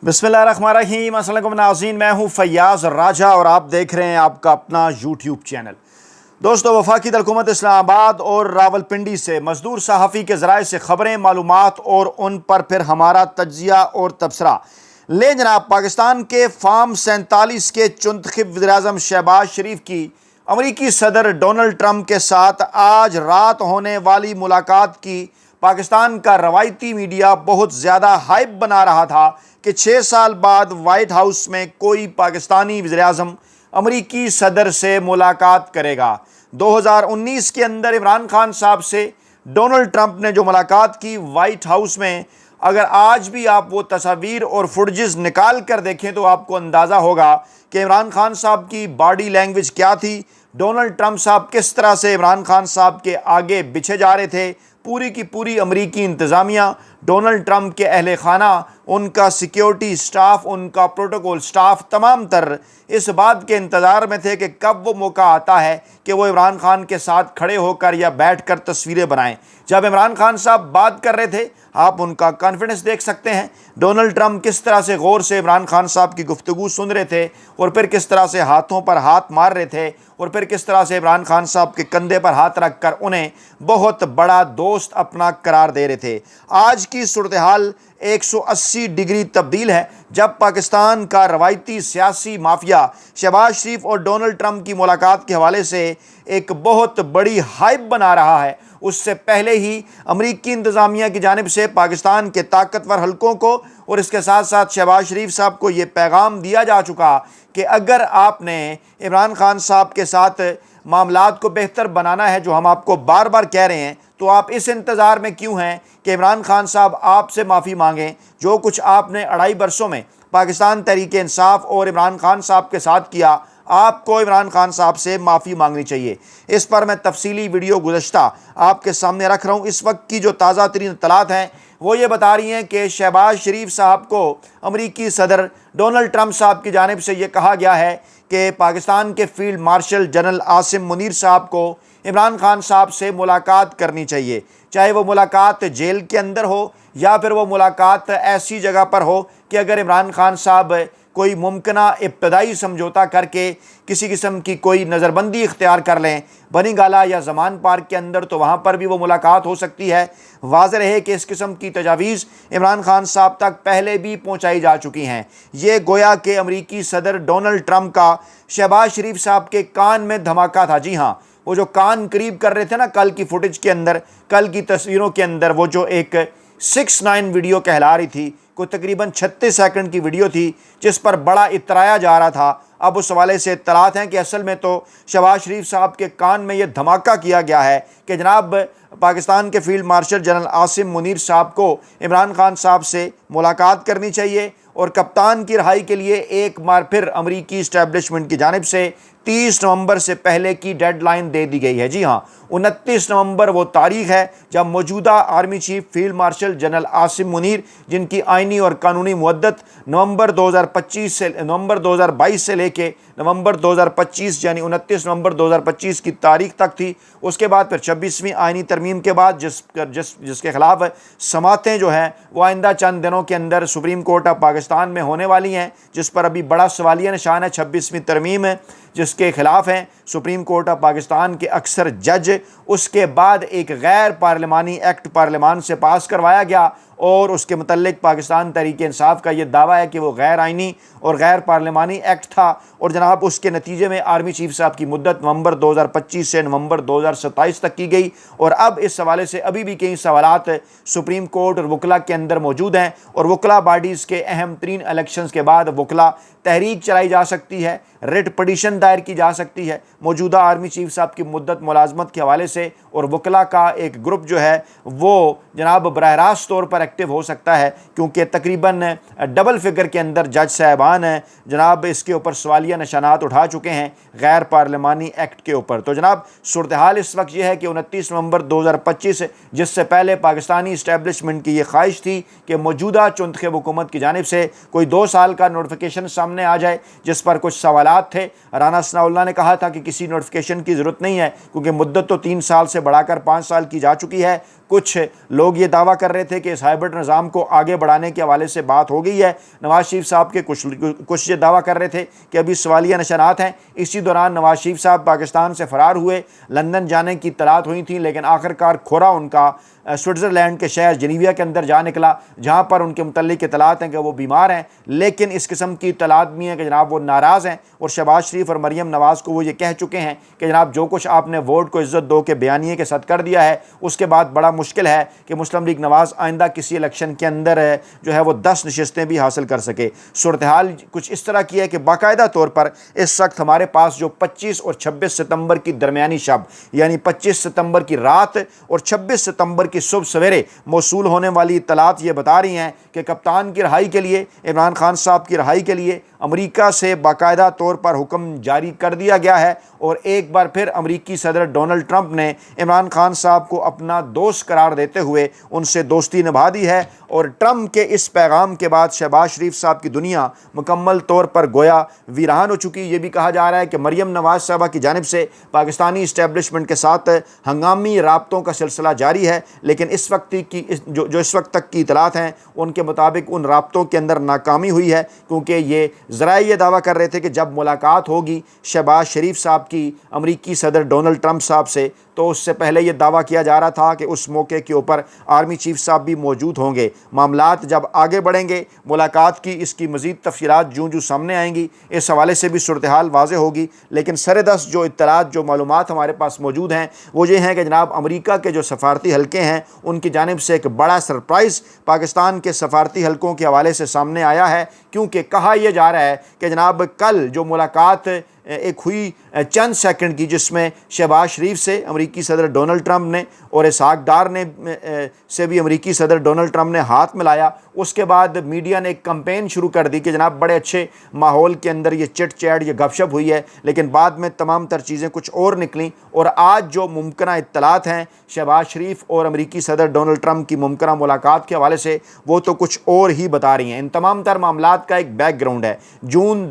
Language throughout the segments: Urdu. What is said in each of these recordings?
بسم اللہ الرحمن الرحیم۔ السلام علیکم ناظرین، میں ہوں فیاض راجہ اور آپ دیکھ رہے ہیں آپ کا اپنا یوٹیوب چینل۔ دوستو، وفاقی حکومت اسلام آباد اور راولپنڈی سے مزدور صحافی کے ذرائع سے خبریں، معلومات اور ان پر پھر ہمارا تجزیہ اور تبصرہ لیں جناب۔ پاکستان کے فارم 47 کے منتخب وزیراعظم شہباز شریف کی امریکی صدر ڈونلڈ ٹرمپ کے ساتھ آج رات ہونے والی ملاقات کی پاکستان کا روایتی میڈیا بہت زیادہ ہائپ بنا رہا تھا کہ 6 سال بعد وائٹ ہاؤس میں کوئی پاکستانی وزیراعظم امریکی صدر سے ملاقات کرے گا۔ 2019 کے اندر عمران خان صاحب سے ڈونلڈ ٹرمپ نے جو ملاقات کی وائٹ ہاؤس میں، اگر آج بھی آپ وہ تصاویر اور فوٹیجز نکال کر دیکھیں تو آپ کو اندازہ ہوگا کہ عمران خان صاحب کی باڈی لینگویج کیا تھی، ڈونلڈ ٹرمپ صاحب کس طرح سے عمران خان صاحب کے آگے بچھے جا رہے تھے۔ پوری کی پوری امریکی انتظامیہ، ڈونلڈ ٹرمپ کے اہل خانہ، ان کا سیکیورٹی سٹاف، ان کا پروٹوکول سٹاف، تمام تر اس بات کے انتظار میں تھے کہ کب وہ موقع آتا ہے کہ وہ عمران خان کے ساتھ کھڑے ہو کر یا بیٹھ کر تصویریں بنائیں۔ جب عمران خان صاحب بات کر رہے تھے، آپ ان کا کانفیڈنس دیکھ سکتے ہیں، ڈونلڈ ٹرمپ کس طرح سے غور سے عمران خان صاحب کی گفتگو سن رہے تھے اور پھر کس طرح سے ہاتھوں پر ہاتھ مار رہے تھے اور پھر کس طرح سے عمران خان صاحب کے کندھے پر ہاتھ رکھ کر انہیں بہت بڑا دوست اپنا قرار دے رہے تھے۔ آج کی صورتحال 180 ڈگری تبدیل ہے جب پاکستان کا روایتی سیاسی مافیا شہباز شریف اور ڈونلڈ ٹرمپ کی ملاقات کے حوالے سے ایک بہت بڑی ہائپ بنا رہا ہے۔ اس سے پہلے ہی امریکی انتظامیہ کی جانب سے پاکستان کے طاقتور حلقوں کو اور اس کے ساتھ ساتھ شہباز شریف صاحب کو یہ پیغام دیا جا چکا کہ اگر آپ نے عمران خان صاحب کے ساتھ معاملات کو بہتر بنانا ہے، جو ہم آپ کو بار بار کہہ رہے ہیں، تو آپ اس انتظار میں کیوں ہیں کہ عمران خان صاحب آپ سے معافی مانگیں۔ جو کچھ آپ نے 2.5 برسوں میں پاکستان تحریک انصاف اور عمران خان صاحب کے ساتھ کیا، آپ کو عمران خان صاحب سے معافی مانگنی چاہیے۔ اس پر میں تفصیلی ویڈیو گزشتہ آپ کے سامنے رکھ رہا ہوں۔ اس وقت کی جو تازہ ترین اطلاعات ہیں وہ یہ بتا رہی ہیں کہ شہباز شریف صاحب کو امریکی صدر ڈونلڈ ٹرمپ صاحب کی جانب سے یہ کہا گیا ہے کہ پاکستان کے field marshal general Asim Munir صاحب کو عمران خان صاحب سے ملاقات کرنی چاہیے، چاہے وہ ملاقات جیل کے اندر ہو یا پھر وہ ملاقات ایسی جگہ پر ہو کہ اگر عمران خان صاحب کوئی ممکنہ ابتدائی سمجھوتا کر کے کسی قسم کی کوئی نظر بندی اختیار کر لیں بنی گالہ یا زمان پارک کے اندر، تو وہاں پر بھی وہ ملاقات ہو سکتی ہے۔ واضح رہے کہ اس قسم کی تجاویز عمران خان صاحب تک پہلے بھی پہنچائی جا چکی ہیں۔ یہ گویا کہ امریکی صدر ڈونلڈ ٹرمپ کا شہباز شریف صاحب کے کان میں دھماکہ تھا۔ جی ہاں، وہ جو کان قریب کر رہے تھے نا، کل کی فوٹیج کے اندر، کل کی تصویروں کے اندر، وہ جو ایک 6-9 ویڈیو کہلا رہی تھی، کوئی تقریباً 36 سیکنڈ کی ویڈیو تھی جس پر بڑا اترایا جا رہا تھا۔ اب اس حوالے سے اطلاعات ہیں کہ اصل میں تو شہباز شریف صاحب کے کان میں یہ دھماکہ کیا گیا ہے کہ جناب پاکستان کے field marshal general Asim Munir صاحب کو عمران خان صاحب سے ملاقات کرنی چاہیے اور کپتان کی رہائی کے لیے ایک بار پھر امریکی اسٹیبلشمنٹ کی جانب سے 30 نومبر سے پہلے کی ڈیڈ لائن دے دی گئی ہے۔ جی ہاں، 29 نومبر وہ تاریخ ہے جب موجودہ army chief field marshal general Asim Munir, جن کی آئینی اور قانونی مدت نومبر 2022 سے لے کے نومبر 2025 یعنی 29 نومبر 2025 کی تاریخ تک تھی، اس کے بعد پھر 26ویں آئینی ترمیم کے بعد جس کے خلاف سماعتیں جو ہیں وہ آئندہ چند دنوں کے اندر سپریم کورٹ آف پاکستان میں ہونے والی ہیں، جس پر ابھی بڑا سوالیہ نشان ہے۔ 26ویں ترمیم ہے جس کے خلاف ہیں سپریم کورٹ آف پاکستان کے اکثر جج۔ اس کے بعد ایک غیر پارلیمانی ایکٹ پارلیمان سے پاس کروایا گیا اور اس کے متعلق پاکستان تحریک انصاف کا یہ دعویٰ ہے کہ وہ غیر آئینی اور غیر پارلیمانی ایکٹ تھا، اور جناب اس کے نتیجے میں آرمی چیف صاحب کی مدت نومبر 2025 سے نومبر 2027 تک کی گئی۔ اور اب اس حوالے سے ابھی بھی کئی سوالات سپریم کورٹ اور وکلا کے اندر موجود ہیں، اور وکلا باڈیز کے اہم ترین الیکشنز کے بعد وکلا تحریک چلائی جا سکتی ہے، ریٹ پٹیشن دائر کی جا سکتی ہے موجودہ آرمی چیف صاحب کی مدت ملازمت کے حوالے سے، اور وکلا کا ایک گروپ جو ہے وہ جناب براہ راست طور پر ایکٹیو ہو سکتا ہے، کیونکہ تقریباً ڈبل فگر کے اندر جج صاحبان ہیں جناب اس کے اوپر سوالیہ نشانات اٹھا چکے ہیں غیر پارلیمانی ایکٹ کے اوپر۔ تو جناب صورتحال اس وقت یہ ہے کہ 29 نومبر 2025، جس سے پہلے پاکستانی اسٹیبلشمنٹ کی یہ خواہش تھی کہ موجودہ چنتخب حکومت کی جانب سے کوئی 2 سال کا نوٹیفیکیشن سامنے آ جائے، جس پر کچھ سوالات تھے۔ رانا رانا ثناء اللہ نے کہا تھا کہ کسی نوٹیفیکیشن کی ضرورت نہیں ہے کیونکہ مدت تو 3 سال سے بڑھا کر 5 سال کی جا چکی ہے۔ کچھ لوگ یہ دعویٰ کر رہے تھے کہ اس ہائبرڈ نظام کو آگے بڑھانے کے حوالے سے بات ہو گئی ہے۔ نواز شریف صاحب کے کچھ یہ دعویٰ کر رہے تھے کہ ابھی سوالیہ نشانات ہیں۔ اسی دوران نواز شریف صاحب پاکستان سے فرار ہوئے، لندن جانے کی اطلاعات ہوئی تھیں، لیکن آخرکار کھورا ان کا سوئٹزرلینڈ کے شہر جنیویا کے اندر جا نکلا، جہاں پر ان کے متعلق اطلاعات ہیں کہ وہ بیمار ہیں، لیکن اس قسم کی اطلاعات بھی ہیں کہ جناب وہ ناراض ہیں، اور شہباز شریف اور مریم نواز کو وہ یہ کہہ چکے ہیں کہ جناب جو کچھ آپ نے ووٹ کو عزت دو کے بیانیے کے ساتھ کر دیا ہے، اس کے بعد بڑا مشکل ہے کہ مسلم لیگ نواز آئندہ کسی الیکشن کے اندر جو ہے وہ 10 نشستیں بھی حاصل کر سکے۔ صورتحال کچھ اس طرح کی ہے کہ باقاعدہ طور پر اس وقت ہمارے پاس جو 25 اور 26 ستمبر کی درمیانی شب، یعنی 25 ستمبر کی رات اور 26 ستمبر کی صبح سویرے موصول ہونے والی اطلاعات یہ بتا رہی ہیں کہ کپتان کی رہائی کے لیے، عمران خان صاحب کی رہائی کے لیے امریکہ سے باقاعدہ طور پر حکم جاری کر دیا گیا ہے، اور ایک بار پھر امریکی صدر ڈونلڈ ٹرمپ نے عمران خان صاحب کو اپنا دوست قرار دیتے ہوئے ان سے دوستی نبھا دی ہے۔ اور ٹرمپ کے اس پیغام کے بعد شہباز شریف صاحب کی دنیا مکمل طور پر گویا ویران ہو چکی۔ یہ بھی کہا جا رہا ہے کہ مریم نواز صاحبہ کی جانب سے پاکستانی اسٹیبلشمنٹ کے ساتھ ہنگامی رابطوں کا سلسلہ جاری ہے، لیکن اس وقت تک کی اطلاعات ہیں ان کے مطابق ان رابطوں کے اندر ناکامی ہوئی ہے، کیونکہ یہ ذرائع یہ دعویٰ کر رہے تھے کہ جب ملاقات ہوگی شہباز شریف صاحب کی امریکی صدر ڈونلڈ ٹرمپ صاحب سے، تو اس سے پہلے یہ دعویٰ کیا جا رہا تھا کہ اس موقع کے اوپر آرمی چیف صاحب بھی موجود ہوں گے۔ معاملات جب آگے بڑھیں گے، ملاقات کی اس کی مزید تفصیلات جو سامنے آئیں گی، اس حوالے سے بھی صورتحال واضح ہوگی، لیکن سردست جو اطلاعات جو معلومات ہمارے پاس موجود ہیں وہ یہ ہیں کہ جناب امریکہ کے جو سفارتی حلقے ہیں ان کی جانب سے ایک بڑا سرپرائز پاکستان کے سفارتی حلقوں کے حوالے سے سامنے آیا ہے، کیونکہ کہا یہ جا رہا ہے کہ جناب کل جو ملاقات ایک ہوئی چند سیکنڈ کی، جس میں شہباز شریف سے امریکی صدر ڈونلڈ ٹرمپ نے اور اسحاق ڈار نے سے بھی امریکی صدر ڈونلڈ ٹرمپ نے ہاتھ ملایا، اس کے بعد میڈیا نے ایک کمپین شروع کر دی کہ جناب بڑے اچھے ماحول کے اندر یہ چٹ چیٹ یہ گپ شپ ہوئی ہے، لیکن بعد میں تمام تر چیزیں کچھ اور نکلیں، اور آج جو ممکنہ اطلاعات ہیں شہباز شریف اور امریکی صدر ڈونلڈ ٹرمپ کی ممکنہ ملاقات کے حوالے سے وہ تو کچھ اور ہی بتا رہی ہیں۔ ان تمام تر معاملات کا ایک بیک گراؤنڈ ہے۔ جون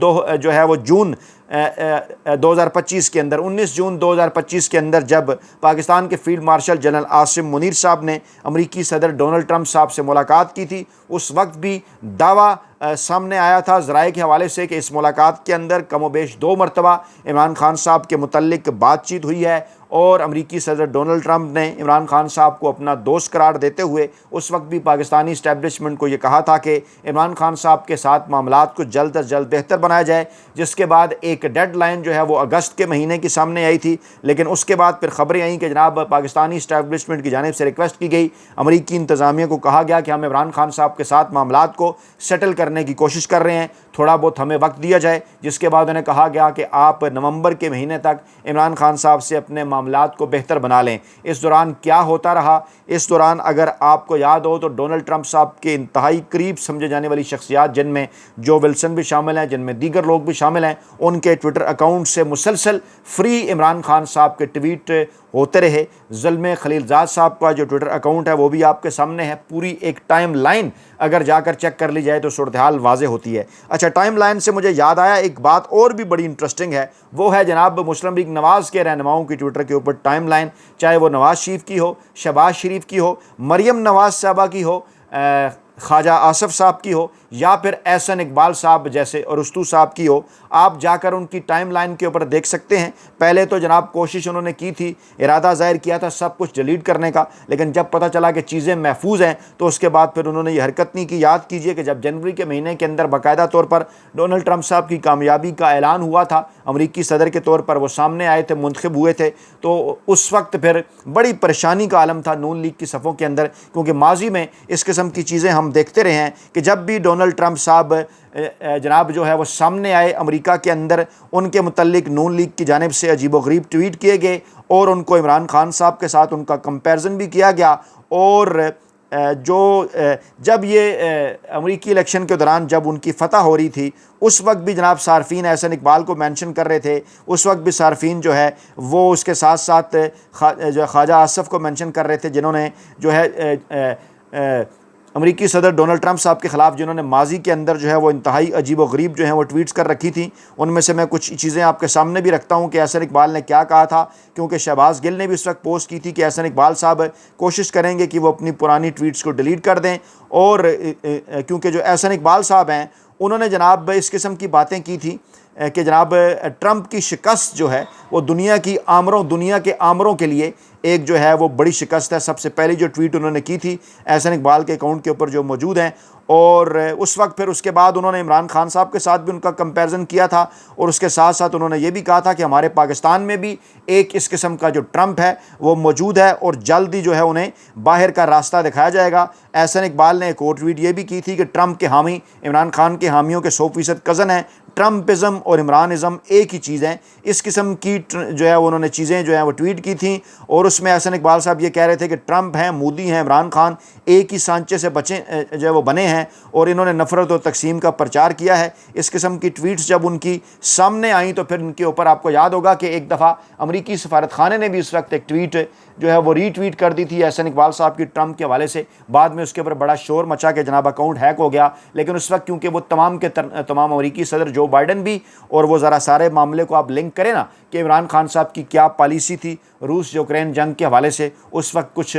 2025 کے اندر 19 جون 2025 کے اندر جب پاکستان کے field marshal general Asim Munir صاحب نے امریکی صدر ڈونلڈ ٹرمپ صاحب سے ملاقات کی تھی، اس وقت بھی دعویٰ سامنے آیا تھا ذرائع کے حوالے سے کہ اس ملاقات کے اندر کم و بیش 2 مرتبہ عمران خان صاحب کے متعلق بات چیت ہوئی ہے، اور امریکی صدر ڈونلڈ ٹرمپ نے عمران خان صاحب کو اپنا دوست قرار دیتے ہوئے اس وقت بھی پاکستانی اسٹیبلشمنٹ کو یہ کہا تھا کہ عمران خان صاحب کے ساتھ معاملات کو جلد از جلد بہتر بنایا جائے، جس کے بعد ایک ڈیڈ لائن جو ہے وہ اگست کے مہینے کی سامنے آئی تھی، لیکن اس کے بعد پھر خبریں آئیں کہ جناب پاکستانی اسٹیبلشمنٹ کی جانب سے ریکویسٹ کی گئی، امریکی انتظامیہ کو کہا گیا کہ ہم عمران خان صاحب کے ساتھ معاملات کو سیٹل کرنے کی کوشش کر رہے ہیں، تھوڑا بہت ہمیں وقت دیا جائے، جس کے بعد انہیں کہا گیا کہ آپ نومبر کے مہینے تک عمران خان صاحب سے اپنے معاملات کو بہتر بنا لیں۔ اس دوران کیا ہوتا رہا؟ اس دوران اگر آپ کو یاد ہو تو ڈونلڈ ٹرمپ صاحب کے انتہائی قریب سمجھے جانے والی شخصیات، جن میں جو ولسن بھی شامل ہیں، جن میں دیگر لوگ بھی شامل ہیں، ان کے ٹویٹر اکاؤنٹ سے مسلسل فری عمران خان صاحب کے ٹویٹ ہوتے رہے۔ زلمے خلیل زاد صاحب کا جو ٹویٹر اکاؤنٹ ہے وہ بھی آپ کے سامنے ہے، پوری ایک ٹائم لائن اگر جا کر چیک کر لی جائے تو صورتحال واضح ہوتی ہے۔ اچھا، ٹائم لائن سے مجھے یاد آیا ایک بات اور بھی بڑی انٹرسٹنگ ہے، وہ ہے جناب مسلم لیگ نواز کے رہنماؤں کی ٹویٹر کے اوپر ٹائم لائن، چاہے وہ نواز شریف کی ہو، شہباز شریف کی ہو، مریم نواز صاحبہ کی ہو، خواجہ آصف صاحب کی ہو، یا پھر احسن اقبال صاحب جیسے ارسطو صاحب کی ہو، آپ جا کر ان کی ٹائم لائن کے اوپر دیکھ سکتے ہیں۔ پہلے تو جناب کوشش انہوں نے کی تھی، ارادہ ظاہر کیا تھا سب کچھ ڈیلیٹ کرنے کا، لیکن جب پتہ چلا کہ چیزیں محفوظ ہیں تو اس کے بعد پھر انہوں نے یہ حرکت نہیں کی۔ یاد کیجئے کہ جب جنوری کے مہینے کے اندر باقاعدہ طور پر ڈونلڈ ٹرمپ صاحب کی کامیابی کا اعلان ہوا تھا، امریکی صدر کے طور پر وہ سامنے آئے تھے، منتخب ہوئے تھے، تو اس وقت پھر بڑی پریشانی کا عالم تھا نون لیگ کی صفوں کے اندر، کیونکہ ماضی میں اس قسم کی چیزیں ہم دیکھتے رہے ہیں کہ جب بھی ڈونلڈ ٹرمپ صاحب جناب جو ہے وہ سامنے آئے امریکہ کے اندر، ان کے متعلق نون لیگ کی جانب سے عجیب و غریب ٹویٹ کیے گئے، اور ان کو عمران خان صاحب کے ساتھ ان کا کمپیرزن بھی کیا گیا، اور جب یہ امریکی الیکشن کے دوران جب ان کی فتح ہو رہی تھی، اس وقت بھی جناب صارفین احسن اقبال کو مینشن کر رہے تھے، اس وقت بھی صارفین جو ہے وہ اس کے ساتھ ساتھ جو خواجہ آصف کو مینشن کر رہے تھے، جنہوں نے جو ہے امریکی صدر ڈونلڈ ٹرمپ صاحب کے خلاف جنہوں نے ماضی کے اندر جو ہے وہ انتہائی عجیب و غریب جو ہیں وہ ٹویٹس کر رکھی تھیں، ان میں سے میں کچھ چیزیں آپ کے سامنے بھی رکھتا ہوں کہ احسن اقبال نے کیا کہا تھا، کیونکہ شہباز گل نے بھی اس وقت پوسٹ کی تھی کہ احسن اقبال صاحب کوشش کریں گے کہ وہ اپنی پرانی ٹویٹس کو ڈیلیٹ کر دیں، اور کیونکہ جو احسن اقبال صاحب ہیں انہوں نے جناب اس قسم کی باتیں کی تھیں کہ جناب ٹرمپ کی شکست جو ہے وہ دنیا کے آمروں کے لیے ایک جو ہے وہ بڑی شکست ہے۔ سب سے پہلی جو ٹویٹ انہوں نے کی تھی احسن اقبال کے اکاؤنٹ کے اوپر جو موجود ہیں، اور اس وقت پھر اس کے بعد انہوں نے عمران خان صاحب کے ساتھ بھی ان کا کمپیریزن کیا تھا، اور اس کے ساتھ ساتھ انہوں نے یہ بھی کہا تھا کہ ہمارے پاکستان میں بھی ایک اس قسم کا جو ٹرمپ ہے وہ موجود ہے، اور جلد ہی جو ہے انہیں باہر کا راستہ دکھایا جائے گا۔ احسن اقبال نے ایک اور ٹویٹ یہ بھی کی تھی کہ ٹرمپ کے حامی عمران خان کے حامیوں کے 100% کزن ہیں، ٹرمپزم اور عمرانزم ایک ہی چیز ہیں۔ اس قسم کی جو ہے انہوں نے چیزیں جو ہیں وہ ٹویٹ کی تھیں، اور اس میں احسن اقبال صاحب یہ کہہ رہے تھے کہ ٹرمپ ہیں، مودی ہیں، عمران خان ایک ہی سانچے سے جو ہے وہ بنے ہیں، اور انہوں نے نفرت و تقسیم کا پرچار کیا ہے۔ اس قسم کی ٹویٹس جب ان کی سامنے آئیں تو پھر ان کے اوپر آپ کو یاد ہوگا کہ ایک دفعہ امریکی سفارت خانے نے بھی اس وقت ایک ٹویٹ جو ہے وہ ری ٹویٹ کر دی تھی احسن اقبال صاحب کی ٹرمپ کے حوالے سے۔ بعد میں اس کے اوپر بڑا شور مچا کہ جناب اکاؤنٹ ہیک ہو گیا، لیکن اس وقت کیونکہ وہ تمام کے تمام امریکی صدر جو بائیڈن بھی، اور وہ ذرا سارے معاملے کو آپ لنک کریں نا کہ عمران خان صاحب کی کیا پالیسی تھی روس یوکرین جنگ کے حوالے سے، اس وقت کچھ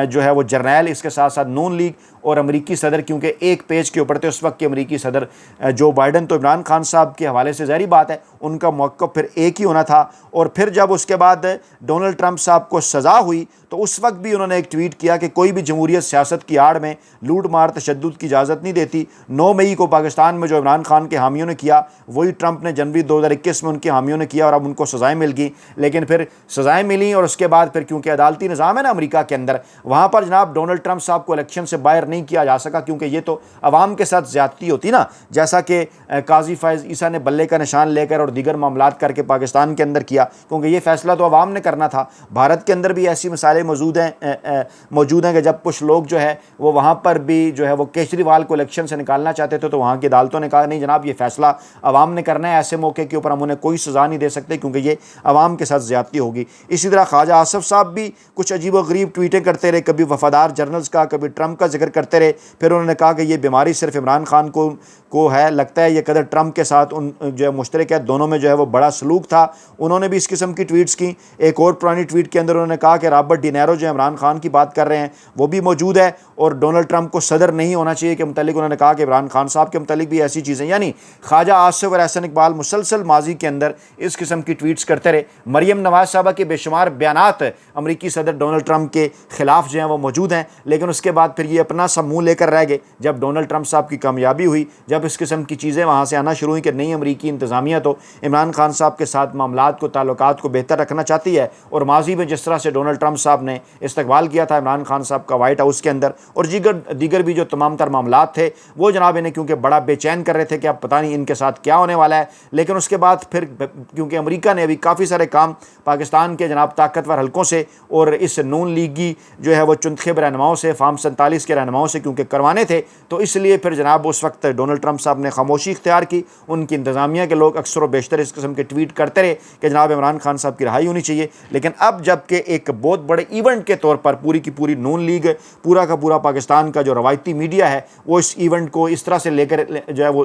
جو ہے وہ جرنیل، اس کے ساتھ ساتھ نون لیگ اور امریکی صدر کیونکہ ایک پیج کے اوپر تھے اس وقت کے امریکی صدر جو بائیڈن، تو عمران خان صاحب کے حوالے سے ظاہری بات ہے ان کا موقف پھر ایک ہی ہونا تھا۔ اور پھر جب اس کے بعد ڈونلڈ ٹرمپ صاحب کو سزا ہوئی تو اس وقت بھی انہوں نے ایک ٹویٹ کیا کہ کوئی بھی جمہوریت سیاست کی آڑ میں لوٹ مار تشدد کی اجازت نہیں دیتی۔ 9 مئی کو پاکستان میں جو عمران خان کے حامیوں نے کیا وہی ٹرمپ نے جنوری 2021 میں ان کے حامیوں نے کیا، اور اب ان کو سزائیں مل گئیں، لیکن پھر سزائیں ملیں اور اس کے بعد پھر کیونکہ عدالتی نظام ہے نا امریکہ کے اندر، وہاں پر جناب ڈونلڈ ٹرمپ صاحب کو الیکشن سے باہر نہیں کیا جا سکا، کیونکہ یہ تو عوام کے ساتھ زیادتی ہوتی نا، جیسا کہ قاضی فائز عیسیٰ نے بلے کا نشان لے کر اور دیگر معاملات کر کے پاکستان کے اندر کیا، کیونکہ یہ فیصلہ تو عوام نے کرنا تھا۔ بھارت کے اندر بھی ایسی مثالیں موجود ہیں کہ جب کچھ لوگ جو ہے وہ وہاں پر بھی جو ہے وہ کیجریوال کو الیکشن سے نکالنا چاہتے تھے تو وہاں کی عدالتوں نے کہا نہیں جناب یہ فیصلہ عوام نے کرنا ہے، ایسے موقع کے اوپر ہم انہیں کوئی سزا نہیں دے سکتے کیونکہ یہ عوام کے ساتھ زیادتی ہوگی۔ اسی طرح خواجہ آصف صاحب بھی کچھ عجیب و غریب ٹویٹیں کرتے رہے، کبھی وفادار جرنلز کا، کبھی ٹرمپ کا ذکر کرتے رہے، پھر انہوں نے کہا کہ یہ بیماری صرف عمران خان کو ہے، لگتا ہے یہ قدر ٹرمپ کے ساتھ ان جو ہے مشترک ہے، دونوں میں جو ہے وہ بڑا سلوک تھا۔ انہوں نے بھی اس قسم کی ٹویٹس کی۔ ایک اور پرانی ٹویٹ کے اندر انہوں نے کہا کہ رابرٹ ڈی نیرو جو عمران خان کی بات کر رہے ہیں وہ بھی موجود ہے، اور ڈونلڈ ٹرمپ کو صدر نہیں ہونا چاہیے کے متعلق انہوں نے کہا کہ عمران خان صاحب کے متعلق بھی ایسی چیزیں، یعنی خواجہ آصف اور احسن اقبال مسلسل ماضی کے اندر اس قسم کی ٹویٹس کرتے رہے۔ مریم نواز صاحبہ کے بے شمار بیانات امریکی صدر ڈونلڈ ٹرمپ کے خلاف جو ہیں وہ موجود ہیں، لیکن اس کے بعد پھر یہ اپنا سا منہ لے کر رہ گئے جب ڈونلڈ ٹرمپ صاحب کی کامیابی ہوئی، جب اس قسم کی چیزیں وہاں سے آنا شروع ہوئی کہ نئی امریکی انتظامیہ تو عمران خان صاحب کے ساتھ معاملات کو، تعلقات کو بہتر رکھنا چاہتی ہے، اور ماضی میں جس طرح سے ڈونلڈ ٹرمپ صاحب نے استقبال کیا تھا عمران خان صاحب کا وائٹ ہاؤس کے اندر، اور دیگر بھی جو تمام تر معاملات تھے وہ جناب انہیں کیونکہ بڑا بے چین کر رہے تھے کہ اب پتہ نہیں ان کے ساتھ کیا ہونے والا ہے۔ لیکن اس کے بعد پھر کیونکہ امریکہ نے ابھی کافی سارے کام پاکستان کے جناب طاقتور حلقوں سے اور اس نون لیگی جو ہے وہ چنتخب رہنماؤں سے، فارم 47 کے رہنماؤں سے کیونکہ کروانے تھے، تو اس لیے پھر جناب اس وقت ڈونلڈ ٹرمپ صاحب نے خاموشی اختیار کی۔ ان کی انتظامیہ کے لوگ اکثر و بیشتر اس قسم کے ٹویٹ کرتے رہے کہ جناب عمران خان صاحب کی رہائی ہونی چاہیے، لیکن اب جب کہ ایک بہت بڑے ایونٹ کے طور پر پوری کی پوری نون لیگ، پورا کا پورا پاکستان کا جو روایتی میڈیا ہے وہ اس ایونٹ کو اس طرح سے لے کر جو ہے وہ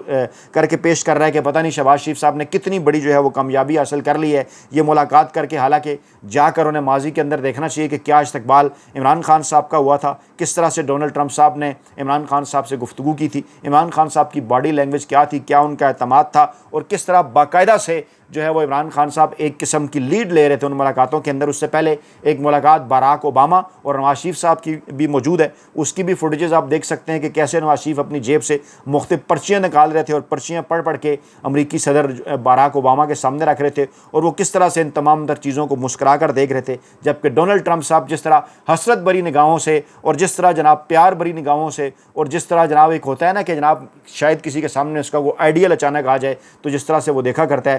کر کے پیش کر رہا ہے کہ پتہ نہیں شہباز شریف صاحب نے کتنی بڑی جو ہے وہ کامیابی حاصل کر لی ہے یہ ملاقات کر کے، حالانکہ جا کر انہیں ماضی کے اندر دیکھنا چاہیے کہ کیا استقبال عمران خان صاحب کا ہوا تھا، کس طرح سے ڈونلڈ ٹرمپ صاحب نے عمران خان صاحب سے گفتگو کی تھی، عمران خان صاحب کی باڈی لینگویج کیا تھی، کیا ان کا اعتماد تھا، اور کس طرح باقاعدہ سے جو ہے وہ عمران خان صاحب ایک قسم کی لیڈ لے رہے تھے ان ملاقاتوں کے اندر۔ اس سے پہلے ایک ملاقات باراک اوباما اور نواز شریف صاحب کی بھی موجود ہے، اس کی بھی فوٹیجز آپ دیکھ سکتے ہیں کہ کیسے نواز شریف اپنی جیب سے مختلف پرچیاں نکال رہے تھے اور پرچیاں پڑھ کے امریکی صدر باراک اوباما کے سامنے رکھ رہے تھے، اور وہ کس طرح سے ان تمام تر چیزوں کو مسکرا کر دیکھ رہے تھے، جبکہ ڈونلڈ ٹرمپ صاحب جس طرح حسرت بری نگاہوں سے اور جس طرح جناب پیار بری نگاہوں سے اور جس طرح جناب ایک ہوتا ہے نا کہ جناب شاید کسی کے سامنے اس کا وہ آئیڈیل اچانک آ جائے تو جس طرح سے وہ دیکھا کرتا ہے،